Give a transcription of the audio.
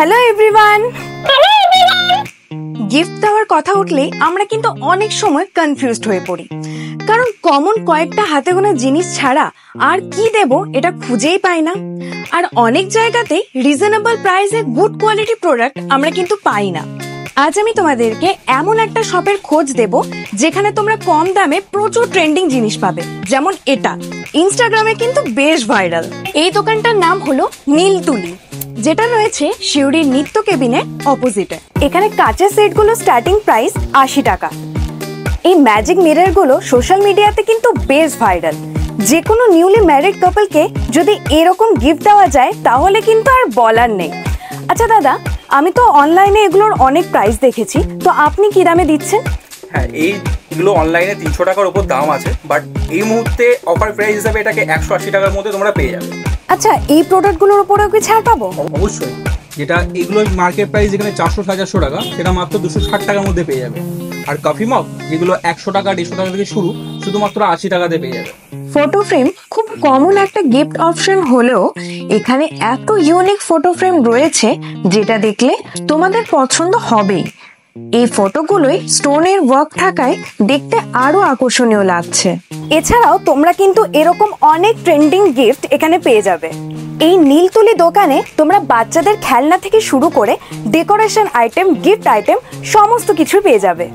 Hello everyone. Gift দেওয়ার কথা উঠলেই আমরা কিন্তু অনেক সময় কনফিউজড হয়ে পড়ি, কারণ কমন কয়েকটা হাতে গোনা জিনিস ছাড়া আর কি দেব এটা খুঁজেই পাই না। আর অনেক জায়গাতে রিজনেবল প্রাইসে গুড কোয়ালিটি প্রোডাক্ট আমরা কিন্তু পাই না। আজ আমি তোমাদেরকে এমন একটা শপের খোঁজ দেব যেখানে তোমরা কম দামে প্রচুর ট্রেন্ডিং জিনিস পাবে। যেমন এটা ইনস্টাগ্রামে কিন্তু বেশ ভাইরাল। এই দোকানটার নাম হলো নীলতুলি, যেটা রয়েছে শিউরির নিত্য কেবিনের অপোজিটে। এখানে কাচের সেটগুলো স্টার্টিং প্রাইস ৮০ টাকা। এই ম্যাজিক মিরর গুলো সোশ্যাল মিডিয়াতে কিন্তু বেশ ভাইরাল। যে কোনো নিউলি ম্যারিড কাপলকে যদি এরকম গিফট দেওয়া যায় তাহলে কিন্তু আর বলার নেই। আচ্ছা দাদা, আমি তো অনলাইনে এগুলোর অনেক প্রাইস দেখেছি, তো আপনি কি দামে দিচ্ছেন? হ্যাঁ, এইগুলো অনলাইনে ৩০০ টাকার উপর দাম আছে, বাট এই মুহূর্তে অফার প্রাইস হিসাবে এটাকে ১৮০ টাকার মধ্যে তোমরা পেয়ে যাবে। আচ্ছা, এই প্রোডাক্টগুলোর উপরেও কি ছাড় পাবো? অবশ্যই। যেটা এগুলো মার্কেট প্রাইস যেখানে ৪০০-৪৫০ টাকা, সেটা মাত্র ২৬০ টাকার মধ্যে পেয়ে যাবে। আর কফি মগ যেগুলো ১০০ টাকা ১৫০ টাকা থেকে শুরু, শুধুমাত্র ৮০ টাকাতে পেয়ে যাবে। ফটো ফ্রেম খুব কমন একটা গিফট অপশন হলেও এখানে এত ইউনিক ফটো ফ্রেম রয়েছে যেটা দেখলে তোমাদের পছন্দ হবেই। এই ফটোগুলোই স্টোনের ওয়ার্ক থাকায় দেখতে আরো আকর্ষণীয় লাগছে। এছাড়াও তোমরা কিন্তু এরকম অনেক ট্রেন্ডিং গিফট এখানে পেয়ে যাবে। এই নীলতুলি দোকানে তোমরা বাচ্চাদের খেলনা থেকে শুরু করে ডেকোরেশন আইটেম, গিফট আইটেম সমস্ত কিছু পেয়ে যাবে।